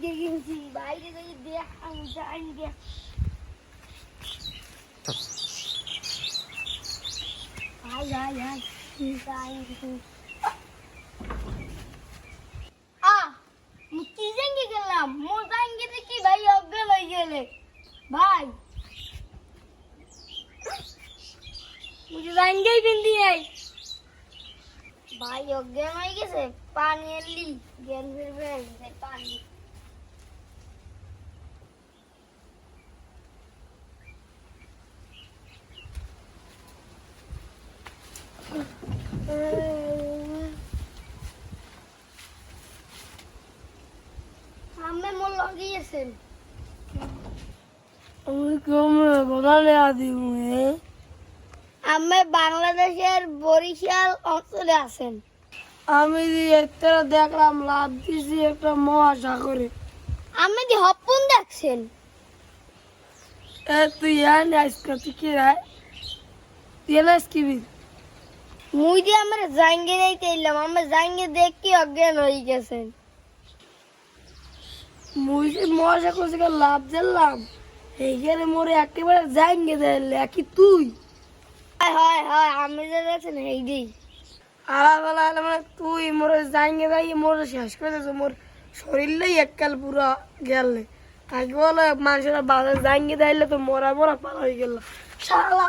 জাঙ্গে কিনছি বাইরে যাই দেখ আমি জাঙ্গে হাই হাই হাই জাঙ্গে কি জাঙ্গে গেলাম মোর জাঙ্গে দেখি ভাই অজ্ঞান হয়ে গেলে ভাই মুঝে জাঙ্গেই বিন্দি নাই ভাই অজ্ঞান হয়ে গেছে পানি এলি জ্ঞান ফিরবে পানি আমি মোর লাগিয়েছেন আমি কমে বনালে আদি আমি বাংলাদেশের বরিশাল অঞ্চলে আছেন আমি একটা দেখলাম লাভ দিছি একটা মহাসাগরে আমি দি হপুন দেখছেন তুই আয় আজকে তুই কি রায় তুই এলাস কি মুই দি আমার জাঙ্গে যাইতে এলাম আমার জাঙ্গে দেখি অজ্ঞান হয়ে গেছেন মুই যে মহাসাগর থেকে লাভ দিলাম এইখানে মোরে একেবারে জাঙ্গে দিলে কি তুই হয় হয় হয় আমি যে দেখছেন এই দিই আলাদা মানে তুই মোরে জাঙ্গে যাই মোরে শেষ করে দিয়েছো মোর শরীরটাই এককাল পুরো গেলে আগে বলে মানুষেরা বাজার জাঙ্গে দিলে তো মরা মরা পার হয়ে গেল শালা